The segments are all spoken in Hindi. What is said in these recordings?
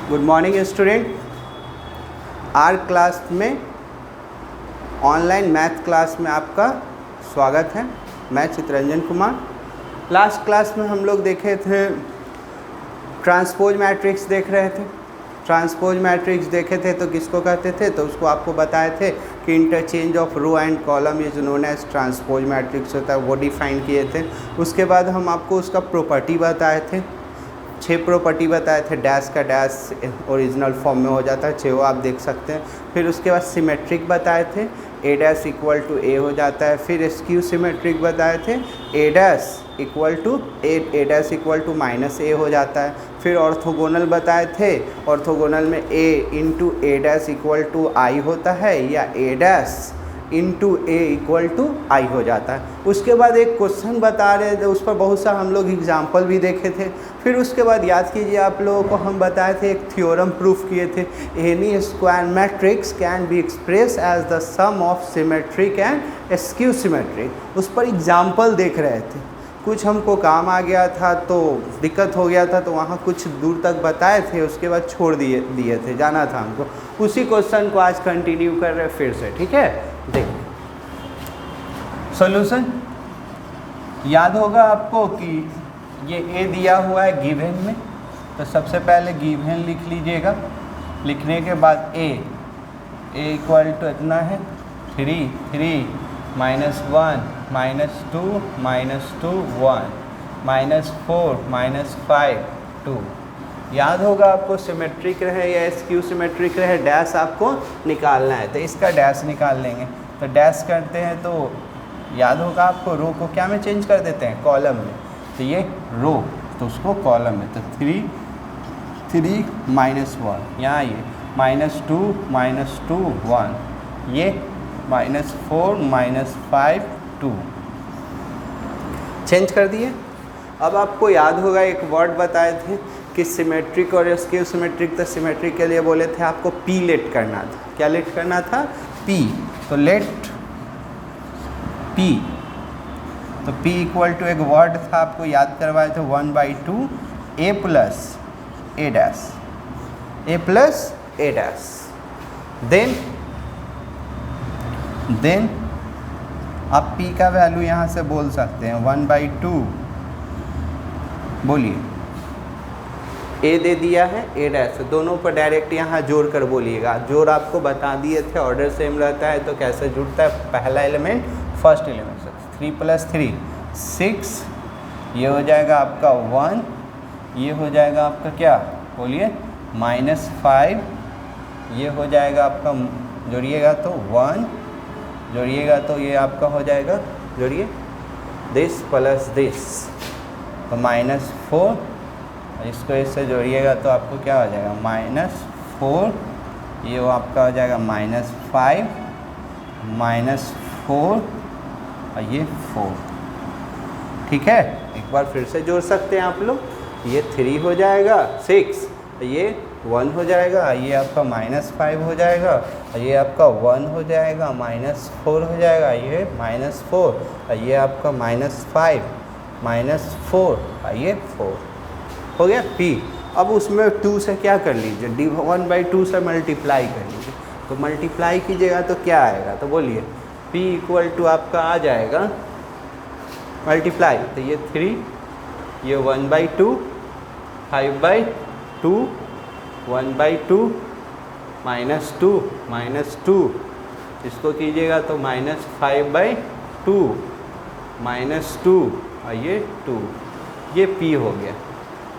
Good morning student. Our class में ऑनलाइन मैथ क्लास में आपका स्वागत है। मैं चितरंजन कुमार। लास्ट क्लास में हम लोग देखे थे ट्रांसपोज मैट्रिक्स देख रहे थे। ट्रांसपोज मैट्रिक्स देखे थे तो किसको कहते थे, तो उसको आपको बताए थे कि interchange of row and column is known as transpose matrix होता है, वो डिफाइन किए थे। उसके बाद हम आपको उसका प्रॉपर्टी बताए थे, 6 प्रॉपर्टी बताए थे। डैश का डैश ओरिजिनल फॉर्म में हो जाता है, 6 वो आप देख सकते हैं। फिर उसके बाद सिमेट्रिक बताए थे, A dash equal to A हो जाता है। फिर स्क्यू सिमेट्रिक बताए थे, A dash equal to A dash equal to minus A हो जाता है। फिर ऑर्थोगोनल बताए थे, ऑर्थोगोनल में A into A dash equal to I होता है या A dash into A equal to I हो जाता है। उसके बाद एक क्वेश्चन बता रहे थे, उस पर बहुत सा हम लोग एग्जाम्पल भी देखे थे। फिर उसके बाद याद कीजिए, आप लोगों को हम बताए थे एक थ्योरम प्रूफ किए थे, any square matrix can be express as the sum of symmetric and skew symmetric. उस पर एग्जाम्पल देख रहे थे। कुछ हमको काम आ गया था तो दिक्कत हो गया था, तो वहाँ कुछ दूर तक बताए थे, उसके बाद छोड़ दिए थे, जाना था हमको। उसी क्वेश्चन को आज कंटिन्यू कर रहे फिर से, ठीक है। देखिए सॉल्यूशन याद होगा आपको कि ये ए दिया हुआ है गिवन में, तो सबसे पहले गिवन लिख लीजिएगा। लिखने के बाद ए इक्वल टू इतना है 3 -1 -2 -2 1 -4 -5 2। याद होगा आपको सिमेट्रिक रहे या स्क्यू सिमेट्रिक रहे, डैश आपको निकालना है, तो इसका डैश निकाल लेंगे। तो डैश करते हैं तो याद होगा आपको रो को क्या में चेंज कर देते हैं, कॉलम में। तो ये रो, तो उसको कॉलम में, तो 3 -1 यहाँ ये -2 -2 1, ये -4 -5 2 चेंज कर दिए। अब आपको याद होगा एक वर्ड बताए थे कि सिमेट्रिक और स्क्यू सिमेट्रिक, तो सिमेट्रिक के लिए बोले थे आपको पी लेट करना था। क्या लेट करना था, पी। तो लेट पी, तो पी इक्वल टू एक वर्ड था आपको याद करवाए थे 1/2 ए प्लस ए डैश, ए प्लस ए डैश। देन आप पी का वैल्यू यहाँ से बोल सकते हैं 1/2, बोलिए। ए दे दिया है, ए डैश, दोनों पर डायरेक्ट यहाँ जोड़ कर बोलिएगा। जोड़ आपको बता दिए थे, ऑर्डर सेम रहता है, तो कैसे जुड़ता है, पहला एलिमेंट फर्स्ट एलिमेंट से। 3 + 3 6, ये हो जाएगा आपका 1, ये हो जाएगा आपका क्या, बोलिए -5, ये हो जाएगा आपका, जोड़िएगा तो 1, जोड़िएगा तो ये आपका हो जाएगा, जोड़िए दिस प्लस दिस, तो -4, इसको इससे जोड़िएगा तो आपको क्या हो जाएगा -4, ये वो आपका हो जाएगा -5 -4 और ये 4, ठीक है। एक बार फिर से जोड़ सकते हैं आप लोग, ये 3 हो जाएगा 6, ये 1 हो जाएगा, ये आपका -5 हो जाएगा, ये आपका 1 हो जाएगा, -4 हो जाएगा, ये -4, ये आपका -5 -4 ये 4 हो गया पी। अब उसमें 2 से क्या कर लीजिए, 1/2 से मल्टीप्लाई कर लीजिए। तो मल्टीप्लाई कीजिएगा तो क्या आएगा, तो बोलिए P इक्वल टू आपका आ जाएगा मल्टीप्लाई, तो ये 3, ये 1/2 5/2 1/2 -2 इसको कीजिएगा तो -5/2 -2 और ये 2, ये P हो गया।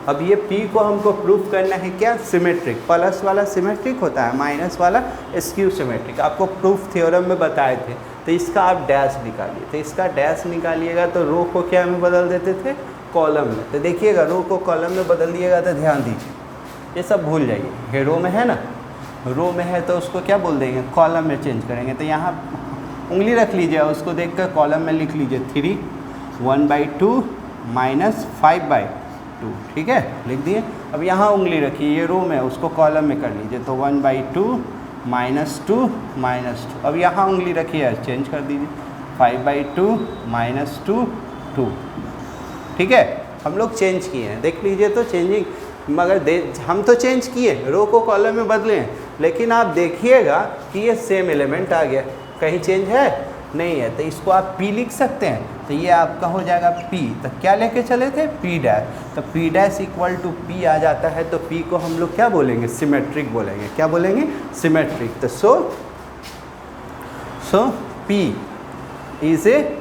अब ये P को हमको प्रूफ करना है क्या, सिमेट्रिक। प्लस वाला सिमेट्रिक होता है, माइनस वाला स्क्यू सिमेट्रिक, आपको प्रूफ थ्योरम में बताए थे। तो इसका आप डैश निकालिए, तो इसका डैश निकालिएगा तो रो को क्या में बदल देते थे, कॉलम में। तो देखिएगा रो को कॉलम में बदल दिएगा तो ध्यान दीजिए, ये सब भूल जाइए। ये रो में है ना, रो में है तो उसको क्या बोल देंगे, कॉलम में चेंज करेंगे। तो यहाँ उंगली रख लीजिए, उसको देख कर कॉलम में लिख लीजिए 3 1/2 -5/2, ठीक है, लिख दिए। अब यहाँ उंगली रखिए, ये रो में, उसको कॉलम में कर लीजिए, तो 1/2 -2 -2। अब यहाँ उंगली रखिए, चेंज कर दीजिए 5/2 -2 2, ठीक है। हम लोग चेंज किए हैं, देख लीजिए तो चेंजिंग मगर हम तो चेंज किए, रो को कॉलम में बदले हैं, लेकिन आप देखिएगा कि ये सेम एलिमेंट आ गया, कहीं चेंज है नहीं है। तो इसको आप P लिख सकते हैं, तो ये आपका हो जाएगा P। तो क्या लेके चले थे P डैश, तो P dash equal to P आ जाता है, तो P को हम लोग क्या बोलेंगे, सिमेट्रिक बोलेंगे। क्या बोलेंगे, सिमेट्रिक। तो सो P is a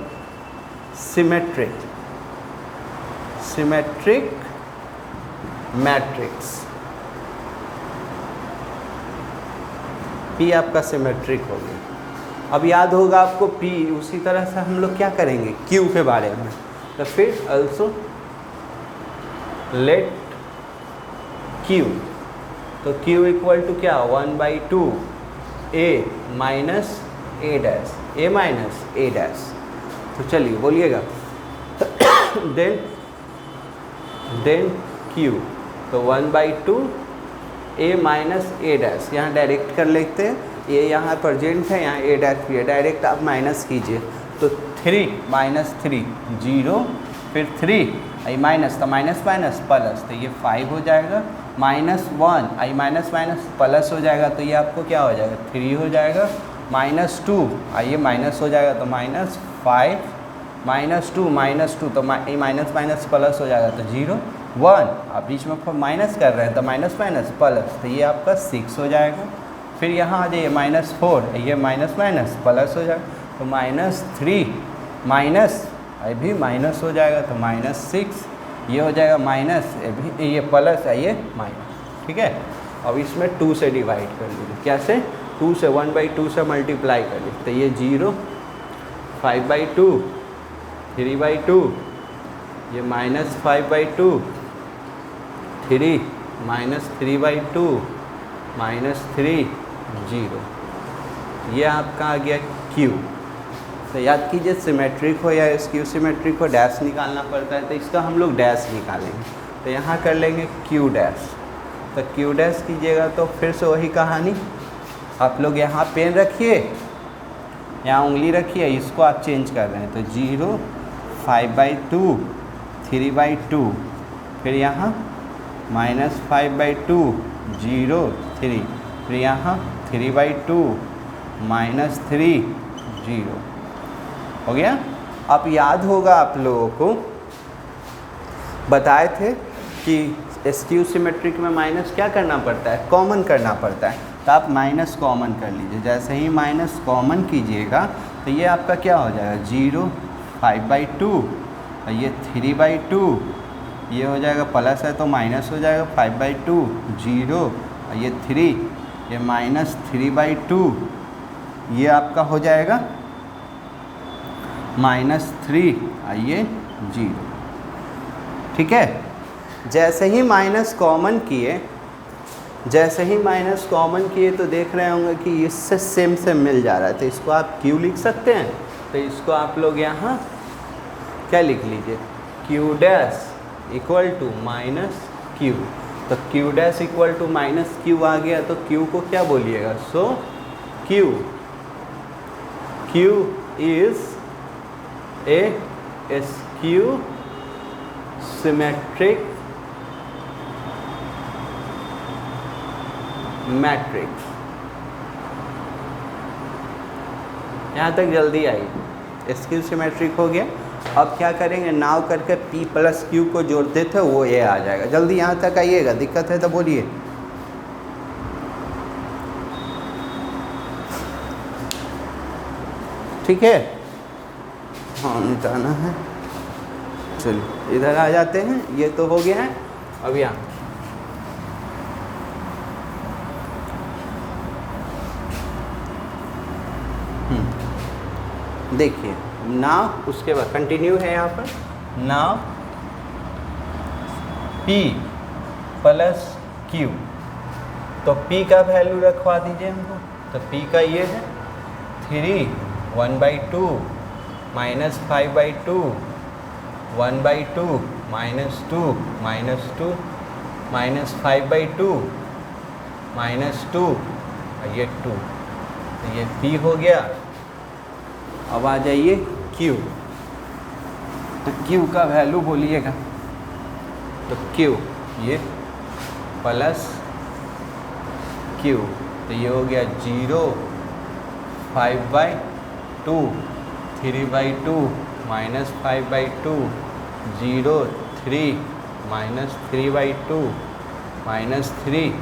symmetric matrix. P आपका सिमेट्रिक हो गया। अब याद होगा आपको P, उसी तरह से हम लोग क्या करेंगे Q के बारे में। तो फिर also लेट Q, तो Q इक्वल टू क्या, 1/2 A minus A dash, A minus A dash. तो चलिए बोलिएगा देन Q, तो 1/2 A माइनस A डैश, यहाँ डायरेक्ट कर लेते हैं, ये यहाँ प्रेजेंट है, यहाँ A डैश भी है, डायरेक्ट आप माइनस कीजिए। तो 3 माइनस 3 0, फिर 3 आई माइनस, तो माइनस माइनस प्लस, तो ये 5 हो जाएगा, -1 आई माइनस माइनस प्लस हो जाएगा, तो ये आपको क्या हो जाएगा 3 हो जाएगा, -2 आइए माइनस हो जाएगा, तो -5 -2 तो माइनस माइनस प्लस हो जाएगा, तो 0 1, आप बीच में माइनस कर रहे हैं तो माइनस माइनस प्लस, तो ये आपका 6 हो जाएगा। फिर यहाँ आ जाइए -4, ये माइनस माइनस प्लस हो जाएगा, तो -3 माइनस अभी माइनस हो जाएगा, तो -6, ये हो जाएगा माइनस, अभी ये प्लस है, ये माइनस। ठीक है, अब इसमें 2 से डिवाइड कर लीजिए, क्या से 2 से, 1/2 से मल्टीप्लाई कर लीजिए, तो ये 0, 5/2, 3/2, ये -5/2, 3 -3/2, -3 0, ये आपका आ गया Q। तो याद कीजिए सिमेट्रिक हो या स्क्यू सिमेट्रिक हो डैश निकालना पड़ता है, तो इसका हम लोग डैश निकालेंगे। तो यहाँ कर लेंगे Q डैश, तो Q डैश कीजिएगा तो फिर से वही कहानी, आप लोग यहाँ पेन रखिए, यहाँ उंगली रखिए, इसको आप चेंज कर रहे हैं, तो 0 5/2 3/2, फिर यहाँ -5/2 0 3, फिर यहाँ 3/2 -3 0 हो गया। अब याद होगा आप लोगों को बताए थे कि स्क्यू सिमेट्रिक में माइनस क्या करना पड़ता है, कॉमन करना पड़ता है, तो आप माइनस कॉमन कर लीजिए। जैसे ही माइनस कॉमन कीजिएगा तो ये आपका क्या हो जाएगा 0 5/2, और ये 3/2, ये हो जाएगा प्लस है तो माइनस हो जाएगा 5/2 0, और ये 3, ये -3/2, ये आपका हो जाएगा -3, आइए 0। ठीक है, जैसे ही माइनस कॉमन किए, तो देख रहे होंगे कि इससे सेम मिल जा रहा है, तो इसको आप Q लिख सकते हैं। तो इसको आप लोग यहाँ क्या लिख लीजिए, Q dash equal to -Q, तो Q dash equal to -Q आ गया, तो Q को क्या बोलिएगा, so Q is a skew symmetric matrix. यहाँ तक जल्दी आई, स्क्यू सिमेट्रिक हो गया। अब क्या करेंगे, नाव करके P + Q को जोड़ते थे, वो ये आ जाएगा। जल्दी यहाँ तक आइएगा, दिक्कत है तो बोलिए। ठीक है, हाँ मिटाना है, चलिए इधर आ जाते हैं, ये तो हो गया है। अब यहाँ देखिए नाव, उसके बाद कंटिन्यू है यहाँ पर, नाव P + Q, तो P का वैल्यू रखवा दीजिए हमको। तो P का ये है 3 1/2 -5/2 1/2 -2 -2 -5/2 -2, ये 2, तो ये P हो गया। अब आ जाइए Q, तो Q का वैल्यू बोलिएगा, तो Q ये प्लस क्यू, तो ये हो गया 0, 5/2, 3/2 माइनस 5/2, 0, 3 माइनस 3/2 माइनस 3,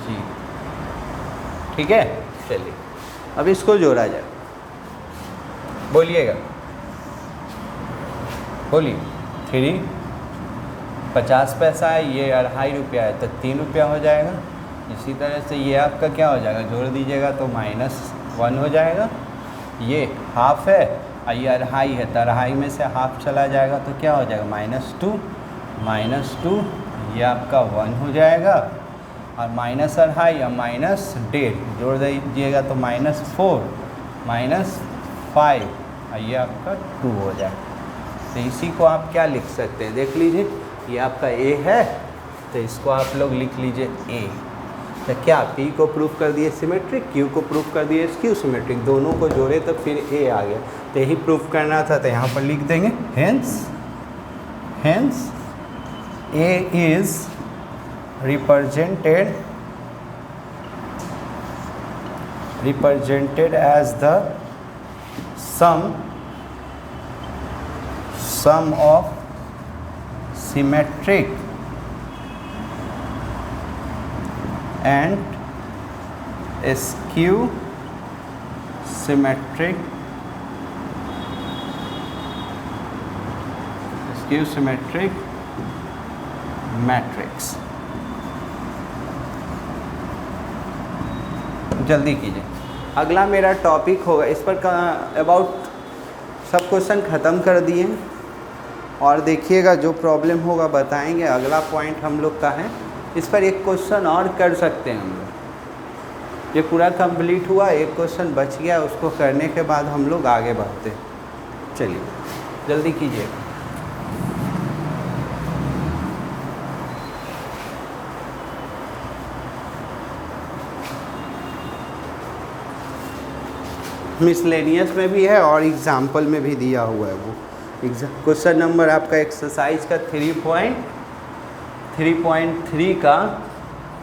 0। ठीक है, चलिए अब इसको जोड़ा जाए, बोलिएगा, बोलिए। 3 50 पैसा है, ये 2.5 रुपया है, तो 3 रुपया हो जाएगा। इसी तरह से ये आपका क्या हो जाएगा, जोड़ दीजिएगा तो -1 हो जाएगा। ये हाफ है और ये 2.5 है, तो 2.5 में से हाफ चला जाएगा तो क्या हो जाएगा, -2, ये आपका 1 हो जाएगा। और -2.5 और -1.5 जोड़ दीजिएगा तो -4, -5 और ये आपका 2 हो जाएगा। तो इसी को आप क्या लिख सकते हैं, देख लीजिए, ये आपका A है, तो इसको आप लोग लिख लीजिए A। तो क्या P को प्रूफ कर दिए सिमेट्रिक, Q को प्रूफ कर दिए स्क्यू सिमेट्रिक, दोनों को जोड़े तो फिर A आ गया। तो यही प्रूफ करना था, तो यहाँ पर लिख देंगे hence A is represented as the sum of symmetric and skew symmetric matrix. जल्दी कीजिए, अगला मेरा टॉपिक होगा, इस पर अबाउट सब क्वेश्चन ख़त्म कर दिए और देखिएगा जो प्रॉब्लम होगा बताएंगे। अगला पॉइंट हम लोग का है, इस पर एक क्वेश्चन और कर सकते हैं हम लोग। ये पूरा कंप्लीट हुआ, एक क्वेश्चन बच गया, उसको करने के बाद हम लोग आगे बढ़ते हैं। चलिए जल्दी कीजिए। मिसलेनियस में भी है और एग्जाम्पल में भी दिया हुआ है वो। क्वेश्चन नंबर आपका एक्सरसाइज का 3.3 का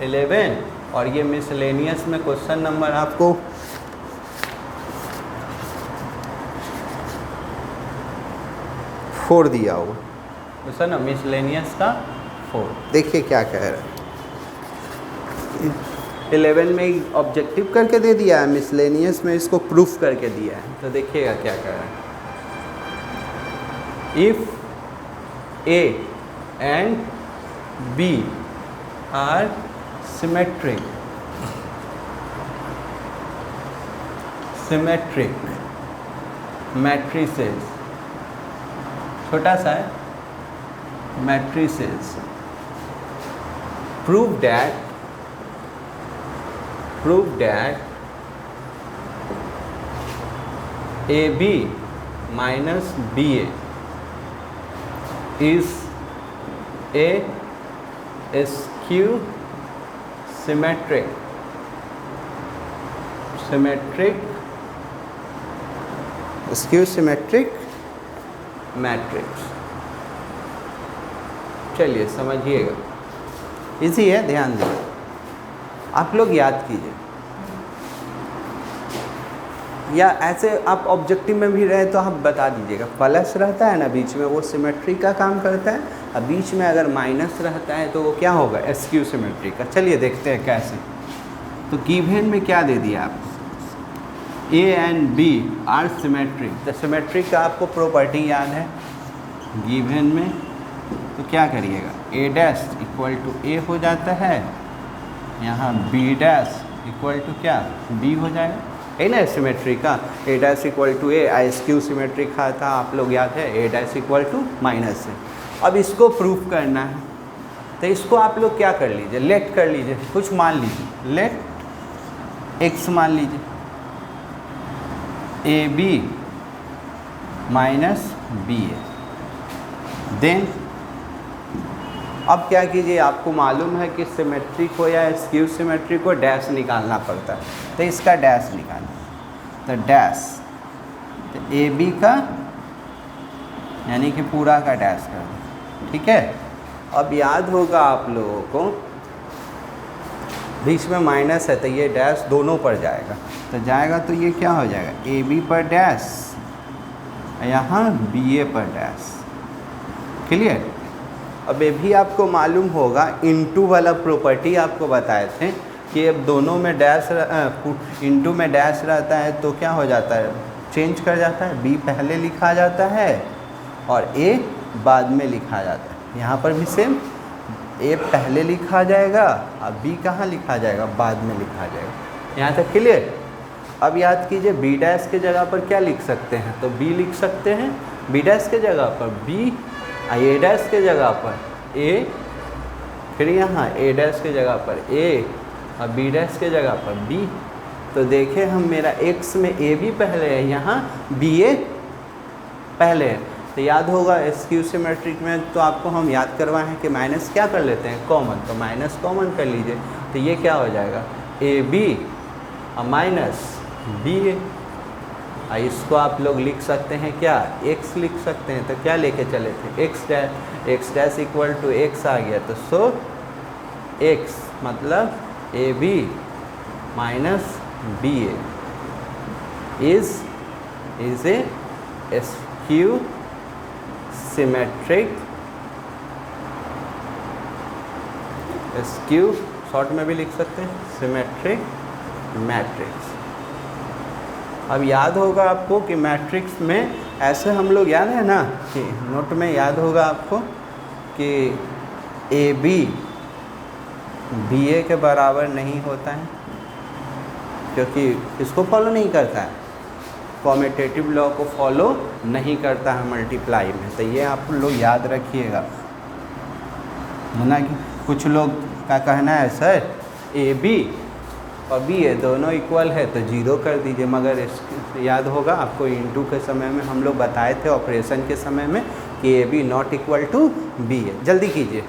11 और ये मिसलेनियस में क्वेश्चन नंबर आपको 4 दिया हुआ क्वेश्चन, मिसलेनियस का 4। देखिए क्या कह रहा है, 11 में ऑब्जेक्टिव करके दे दिया है, मिसलेनियस में इसको प्रूफ करके दिया है। तो देखिएगा क्या कह रहा है, if A and B are symmetric matrices, छोटा सा है, matrices, prove that AB minus BA is a skew symmetric matrix. चलिए समझिएगा, इजी है, ध्यान दीजिए, आप लोग याद कीजिए, या ऐसे आप ऑब्जेक्टिव में भी रहे तो आप बता दीजिएगा। प्लस रहता है ना बीच में, वो सिमेट्री का काम करता है, और बीच में अगर माइनस रहता है तो वो क्या होगा, एस्क्यू सिमेट्री का। चलिए देखते हैं कैसे। तो गिवन में क्या दे दिया आप, A and B are symmetric. तो सिमेट्री का आपको प्रॉपर्टी याद है, गिवन में तो क्या करिएगा, A dash equal to A हो जाता है, यहाँ B डैश इक्वल टू क्या, B हो जाएगा, है ना सिमेट्री का। A dash equal to A, skew symmetry का था, आप लोग याद है, A dash equal to minus है। अब इसको प्रूफ करना है, तो इसको आप लोग क्या कर लीजिए, लेट कर लीजिए, कुछ मान लीजिए, लेट x मान लीजिए, AB माइनस BA। देन अब क्या कीजिए, आपको मालूम है कि सिमेट्रिक हो या स्क्यू सिमेट्रिक को डैश निकालना पड़ता है, तो इसका डैश निकालना, तो डैश, तो AB का यानी कि पूरा का डैश कर दो, ठीक है। अब याद होगा आप लोगों को बीच में माइनस है तो ये डैश दोनों पर जाएगा, तो जाएगा तो ये क्या हो जाएगा, ए बी पर डैश, यहाँ बी ए पर डैश। क्लियर। अब ये भी आपको मालूम होगा, इनटू वाला प्रॉपर्टी आपको बताए थे कि अब दोनों में डैश इनटू में डैश रहता है तो क्या हो जाता है, चेंज कर जाता है, बी पहले लिखा जाता है और ए बाद में लिखा जाता है। यहाँ पर भी सेम, ए पहले लिखा जाएगा और बी कहाँ लिखा जाएगा, बाद में लिखा जाएगा। यहाँ तक क्लियर। अब याद कीजिए बी डैश के जगह पर क्या लिख सकते हैं, तो बी लिख सकते हैं, बी डैश के जगह पर बी, ए डैश के जगह पर ए, फिर यहाँ ए डैश के जगह पर ए और बी डैश के जगह पर बी। तो देखें हम, मेरा एक्स में ए भी पहले है, यहाँ बी ए पहले है। तो याद होगा स्क्यू सिमेट्रिक में तो आपको हम याद करवाए हैं कि माइनस क्या कर लेते हैं, कॉमन, तो माइनस कॉमन कर लीजिए। तो ये क्या हो जाएगा, ए बी और माइनस बी ए। इसको आप लोग लिख सकते हैं क्या, एक्स लिख सकते हैं। तो क्या लेके चले थे, X dash equal to X आ गया, तो सो एक्स मतलब A B minus B A is a skew symmetric, skew short में भी लिख सकते हैं, सिमेट्रिक मैट्रिक्स। अब याद होगा आपको कि मैट्रिक्स में ऐसे हम लोग, याद है ना कि नोट में याद होगा आपको कि ए बी बी ए के बराबर नहीं होता है, क्योंकि इसको फॉलो नहीं करता है, कॉम्यूटेटिव लॉ को फॉलो नहीं करता है मल्टीप्लाई में। तो ये आप लोग याद रखिएगा, ना कि कुछ लोग का कहना है सर ए बी और बी ए दोनों इक्वल है तो जीरो कर दीजिए, मगर याद होगा आपको इनटू के समय में हम लोग बताए थे ऑपरेशन के समय में कि A B not equal to B A. जल्दी कीजिए।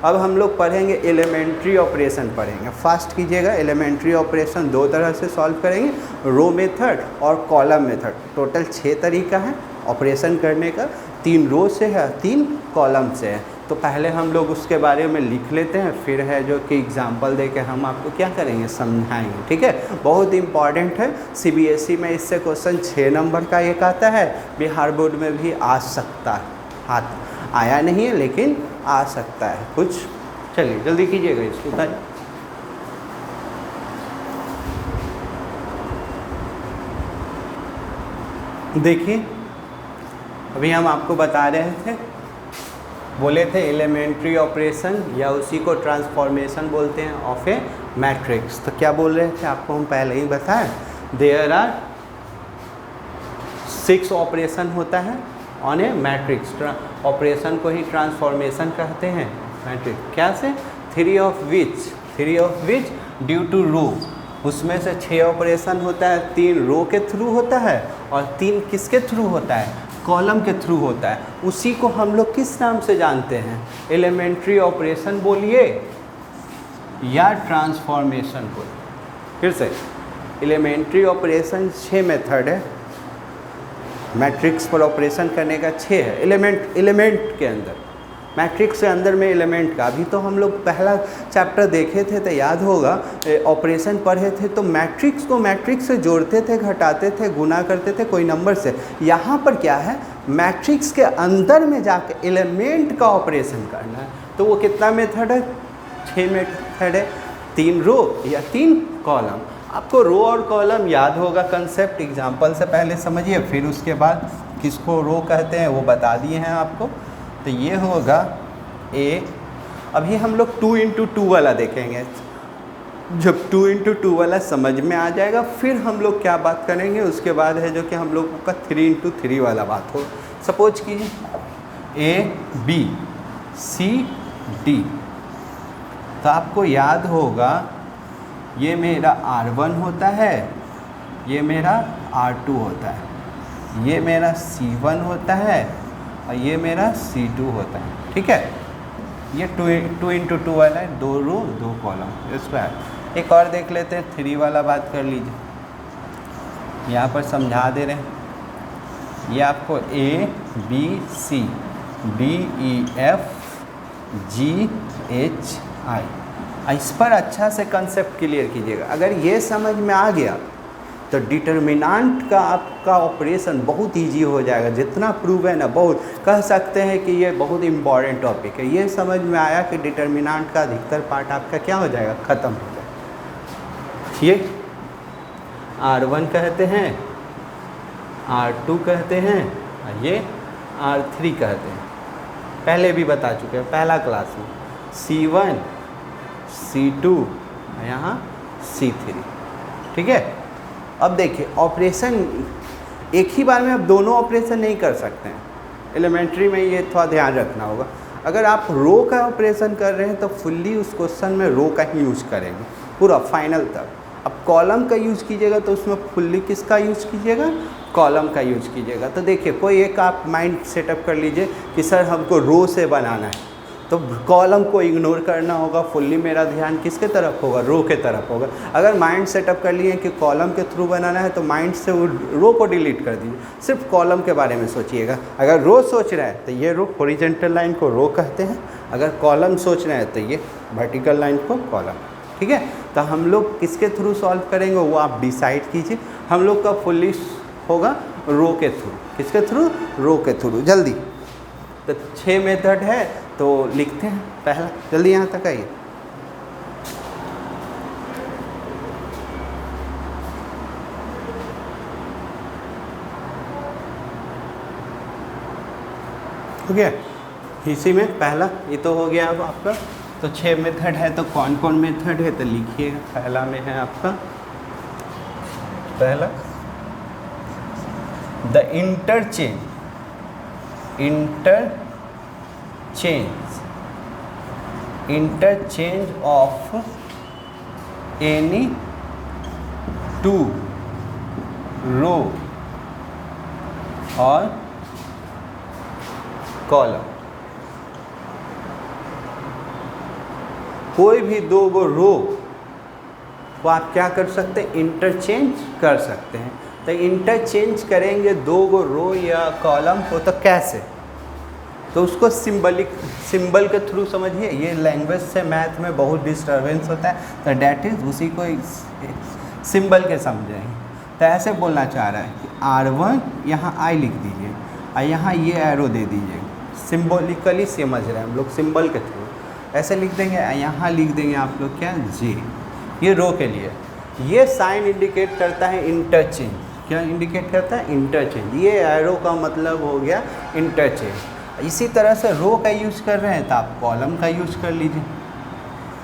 अब हम लोग पढ़ेंगे एलिमेंट्री ऑपरेशन पढ़ेंगे, फास्ट कीजिएगा। एलिमेंट्री ऑपरेशन दो तरह से सॉल्व करेंगे, रो मेथड और कॉलम मेथड। टोटल 6 तरीका है ऑपरेशन करने का, 3 रो से है, 3 कॉलम से है। तो पहले हम लोग उसके बारे में लिख लेते हैं, फिर है जो कि एग्जाम्पल दे के हम आपको क्या करेंगे, समझाएंगे। ठीक है, बहुत इंपॉर्टेंट है। सीबीएसई में इससे क्वेश्चन 6 नंबर का एक आता है, बिहार बोर्ड में भी आ सकता है, हाथ आया नहीं है लेकिन आ सकता है कुछ। चलिए जल्दी कीजिएगा इसको बताइए। देखिए अभी हम आपको बता रहे थे, बोले थे एलिमेंट्री ऑपरेशन या उसी को ट्रांसफॉर्मेशन बोलते हैं ऑफ ए मैट्रिक्स। तो क्या बोल रहे थे आपको हम पहले ही बताएं, देयर आर 6 ऑपरेशन होता है ऑन ए मैट्रिक्स। ऑपरेशन को ही ट्रांसफॉर्मेशन कहते हैं मैट्रिक्स। क्या से, 3 ऑफ विच ड्यू टू रो। उसमें से 6 ऑपरेशन होता है, 3 रो के थ्रू होता है और 3 किसके थ्रू होता है, कॉलम के थ्रू होता है। उसी को हम लोग किस नाम से जानते हैं, एलिमेंट्री ऑपरेशन बोलिए या ट्रांसफॉर्मेशन बोलिए। फिर से, एलिमेंट्री ऑपरेशन 6 मेथड है, मैट्रिक्स पर ऑपरेशन करने का 6 है। एलिमेंट के अंदर, मैट्रिक्स के अंदर में एलिमेंट का। अभी तो हम लोग पहला चैप्टर देखे थे तो याद होगा, ऑपरेशन पढ़े थे तो मैट्रिक्स को मैट्रिक्स से जोड़ते थे, घटाते थे, गुना करते थे कोई नंबर से। यहाँ पर क्या है, मैट्रिक्स के अंदर में जाकर एलिमेंट का ऑपरेशन करना है। तो वो कितना मेथड है, 6 मेथड है, 3 रो या 3 कॉलम। आपको रो और कॉलम याद होगा, कंसेप्ट एग्जाम्पल से पहले समझिए, फिर उसके बाद किसको रो कहते हैं वो बता दिए हैं आपको। तो ये होगा ए। अभी हम लोग 2 into 2 वाला देखेंगे। जब 2 into 2 वाला समझ में आ जाएगा फिर हम लोग क्या बात करेंगे, उसके बाद है जो कि हम लोगों का 3 into 3 वाला बात हो। सपोज कीजिए ए बी सी डी। तो आपको याद होगा ये मेरा R1 होता है, ये मेरा R2 होता है, ये मेरा C1 होता है और ये मेरा C2 होता है। ठीक है, ये 2 into 2 वाला है, 2 रो 2 कॉलम स्क्वायर। एक और देख लेते हैं, 3 वाला बात कर लीजिए। यहाँ पर समझा दे रहे हैं, ये आपको A B C D E F G H I इस पर अच्छा से कंसेप्ट क्लियर कीजिएगा। अगर ये समझ में आ गया तो डिटर्मिनेंट का आपका ऑपरेशन बहुत इजी हो जाएगा। जितना प्रूव है ना, बहुत कह सकते हैं कि ये बहुत इम्पॉर्टेंट टॉपिक है। ये समझ में आया कि डिटर्मिनेंट का अधिकतर पार्ट आपका क्या हो जाएगा, ख़त्म हो जाएगा। ये R1 कहते हैं, R2 कहते हैं, ये R3 कहते हैं। पहले भी बता चुके हैं पहला क्लास में, C1 C2 यहाँ C3, ठीक है। अब देखिए ऑपरेशन एक ही बार में आप दोनों ऑपरेशन नहीं कर सकते हैं। एलिमेंट्री में ये थोड़ा ध्यान रखना होगा। अगर आप रो का ऑपरेशन कर रहे हैं तो फुल्ली उस क्वेश्चन में रो का ही यूज़ करेंगे पूरा फाइनल तक। अब कॉलम का यूज़ कीजिएगा तो उसमें फुल्ली किसका यूज़ कीजिएगा, कॉलम का यूज़ कीजिएगा। तो देखिए कोई एक आप माइंड सेटअप कर लीजिए कि सर हमको रो से बनाना है, तो कॉलम को इग्नोर करना होगा, फुल्ली मेरा ध्यान किसके तरफ होगा, रो के तरफ होगा। अगर माइंड सेटअप कर लिए कि कॉलम के थ्रू बनाना है तो माइंड से वो रो को डिलीट कर दीजिए, सिर्फ कॉलम के बारे में सोचिएगा। अगर रो सोच रहा है तो ये रो हॉरिजॉन्टल लाइन को रो कहते हैं, अगर कॉलम सोच रहे हैं तो ये वर्टिकल लाइन को कॉलम, ठीक है। तो हम लोग किसके थ्रू सॉल्व करेंगे वो आप डिसाइड कीजिए। हम लोग का फुल्ली होगा रो के थ्रू, किसके थ्रू, रो के थ्रू। जल्दी, तो 6 मेथड है तो लिखते हैं। पहला, जल्दी यहाँ तक आइए। हो गया, इसी में पहला ये तो हो गया। अब आपका तो 6 मेथड है, तो कौन कौन मेथड है तो लिखिएगा। पहला में है आपका, पहला the interchange of any two row or column. कोई भी दो गो रो को आप क्या कर सकते हैं, इंटरचेंज कर सकते हैं। तो इंटरचेंज करेंगे दो गो रो या कॉलम को, तो कैसे, तो उसको सिंबल के थ्रू समझिए। ये लैंग्वेज से मैथ में बहुत डिस्टर्बेंस होता है, तो डैट इज़ उसी को सिंबल के समझेंगे। तो ऐसे बोलना चाह रहा है कि R1 यहाँ I लिख दीजिए और यहाँ ये एरो दे दीजिए। सिम्बॉलिकली समझ रहे हैं हम लोग, सिंबल के थ्रू ऐसे लिख देंगे। यहाँ लिख देंगे आप लोग क्या, J, ये रो के लिए। ये साइन इंडिकेट करता है इंटरचेंज। क्या इंडिकेट करता है, इंटरचेंज। ये एरो का मतलब हो गया इंटरचेंज। इसी तरह से रो का यूज़ कर रहे हैं तो आप कॉलम का यूज़ कर लीजिए।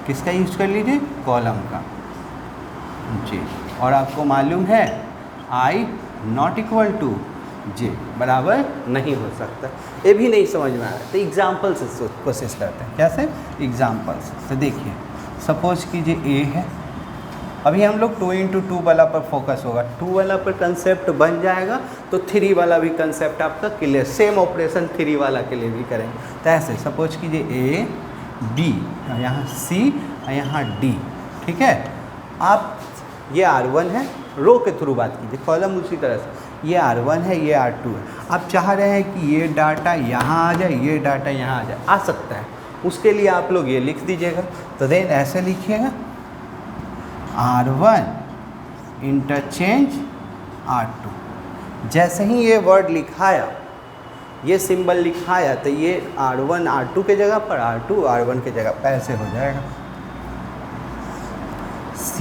किसका यूज़ कर लीजिए, कॉलम का, जी। और आपको मालूम है I not equal to J बराबर नहीं हो सकता। ये भी नहीं समझ में आ रहा तो एग्जाम्पल से कोशिश करते हैं। कैसे, एग्जाम्पल से। तो देखिए सपोज कीजिए A है। अभी हम लोग 2 × 2 वाला पर फोकस होगा। 2 वाला पर कंसेप्ट बन जाएगा तो 3 वाला भी कंसेप्ट आपका क्लियर। सेम ऑपरेशन 3 वाला के लिए भी करेंगे। तो ऐसे सपोज कीजिए A D, यहाँ C और यहाँ D, ठीक है। आप ये R1 है, रो के थ्रू बात कीजिए, कॉलम उसी तरह से। ये R1 है, ये R2 है। आप चाह रहे हैं कि ये डाटा यहाँ आ जाए, ये डाटा यहाँ आ जाए, आ सकता है। उसके लिए आप लोग ये लिख दीजिएगा। तो देन ऐसे लिखिएगा R1 इंटरचेंज R2। जैसे ही ये वर्ड लिखाया, ये सिंबल लिखाया, तो ये R1 R2 के जगह पर, R2 R1 के जगह पर ऐसे हो जाएगा C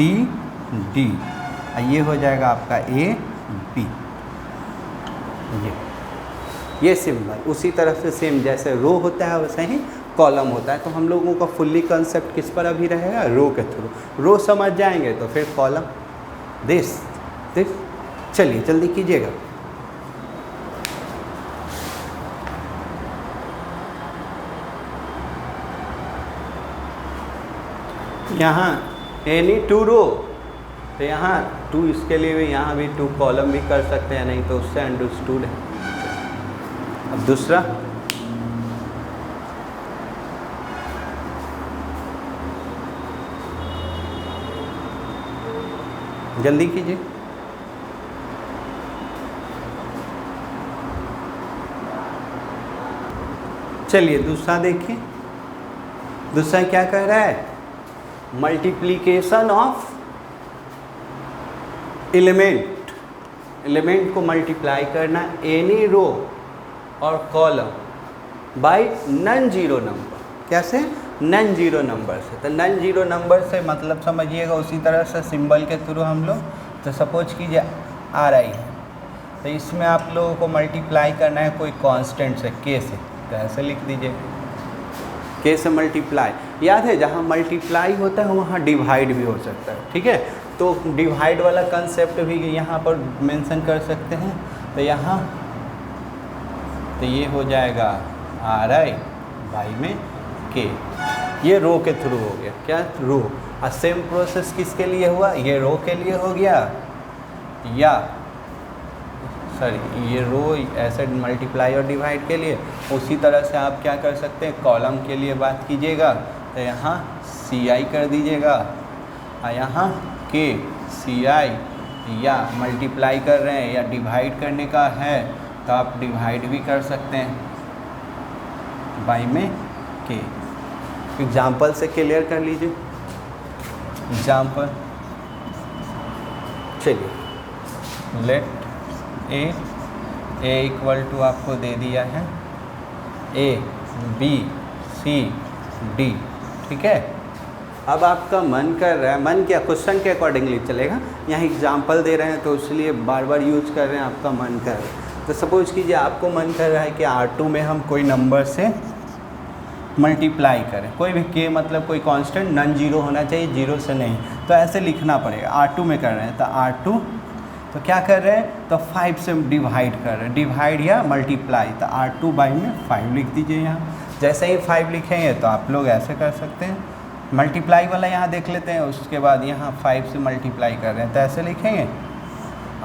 D। ये हो जाएगा आपका A B। ये सिंबल उसी तरह से सेम जैसे रो होता है वैसे ही कॉलम होता है। तो हम लोगों का फुल्ली कंसेप्ट किस पर अभी रहेगा, रो के थ्रू। रो समझ जाएंगे तो फिर कॉलम, दिस। चलिए जल्दी कीजिएगा। यहाँ एनी 2 रो, तो यहाँ 2 इसके लिए भी, यहाँ भी 2 कॉलम भी कर सकते हैं, नहीं तो उससे अंडरस्टूड है। अब दूसरा, जल्दी कीजिए। चलिए दूसरा देखिए। दूसरा क्या कह रहा है मल्टीप्लीकेशन ऑफ एलिमेंट को मल्टीप्लाई करना एनी रो और column by non zero number. कैसे? नॉन जीरो नंबर से। तो नॉन जीरो नंबर से मतलब समझिएगा, उसी तरह से सिंबल के थ्रू हम लोग, तो सपोज कीजिए आर आई है, तो इसमें आप लोगों को मल्टीप्लाई करना है कोई कांस्टेंट से, के से, तो ऐसे लिख दीजिए के से मल्टीप्लाई। याद है जहाँ मल्टीप्लाई होता है वहाँ डिवाइड भी हो सकता है, ठीक है? तो डिवाइड वाला कंसेप्ट भी यहाँ पर मेंशन कर सकते हैं। तो यहाँ तो ये हो जाएगा आर आई बाई में के, ये रो के थ्रू हो गया। क्या? रो। और सेम प्रोसेस किसके लिए हुआ? ये रो के लिए हो गया, या सॉरी ये रो ऐसे मल्टीप्लाई और डिवाइड के लिए। उसी तरह से आप क्या कर सकते हैं, कॉलम के लिए बात कीजिएगा तो यहाँ सी आई कर दीजिएगा, और यहाँ के सी आई, या मल्टीप्लाई कर रहे हैं या डिवाइड करने का है तो आप डिवाइड भी कर सकते हैं बाई में के। एग्जाम्पल से क्लियर कर लीजिए। एग्जाम्पल, चलिए लेट ए इक्वल टू आपको दे दिया है ए बी सी डी, ठीक है? अब आपका मन कर रहा है, मन क्या, क्वेश्चन के अकॉर्डिंगली चलेगा, यहाँ एग्जाम्पल दे रहे हैं तो इसलिए बार बार यूज कर रहे हैं, आपका मन कर रहा है। तो सपोज कीजिए आपको मन कर रहा है कि R2 में हम कोई नंबर से मल्टीप्लाई करें, कोई भी के मतलब कोई कांस्टेंट नॉन जीरो होना चाहिए, जीरो से नहीं, तो ऐसे लिखना पड़ेगा। R2 में कर रहे हैं तो R2 तो क्या कर रहे हैं, तो 5 से डिवाइड कर रहे हैं, डिवाइड या मल्टीप्लाई, तो R2 बाई में 5 लिख दीजिए। यहाँ जैसे ही 5 लिखेंगे तो आप लोग ऐसे कर सकते हैं, मल्टीप्लाई वाला यहाँ देख लेते हैं, उसके बाद यहाँ 5 से मल्टीप्लाई कर रहे हैं तो ऐसे लिखेंगे।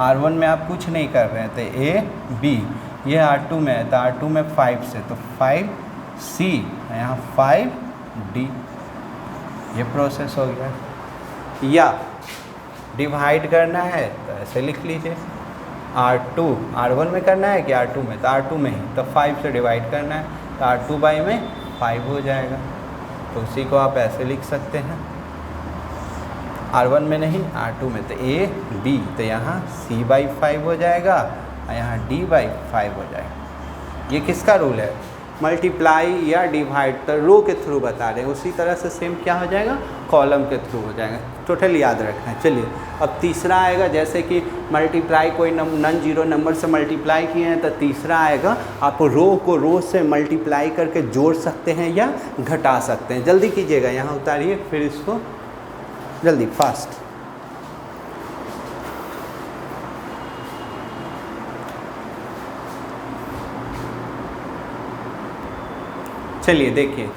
R1 में आप कुछ नहीं कर रहे हैं तो ए बी, ये R2 में है तो R2 में 5 से तो 5 सी, यहाँ 5 डी, ये प्रोसेस हो गया। या डिवाइड करना है तो ऐसे लिख लीजिए, R1 में करना है कि R2 में, तो R2 में ही, तो 5 से डिवाइड करना है तो R2 बाई में 5 हो जाएगा, तो उसी को आप ऐसे लिख सकते हैं। R1 में नहीं, R2 में, तो ए बी, तो यहाँ C बाई 5 हो जाएगा और यहाँ D बाई 5 हो जाएगा। ये किसका रूल है? मल्टीप्लाई या डिवाइड, तो रो के थ्रू बता रहे हैं, उसी तरह से सेम क्या हो जाएगा, कॉलम के थ्रू हो जाएगा। टोटल याद रखना है। चलिए अब तीसरा आएगा, जैसे कि मल्टीप्लाई कोई नॉन जीरो नंबर से मल्टीप्लाई किए हैं तो तीसरा आएगा, आप रो को रो से मल्टीप्लाई करके जोड़ सकते हैं या घटा सकते हैं। जल्दी कीजिएगा, यहाँ उतारिए, फिर इसको जल्दी फास्ट। चलिए देखिए,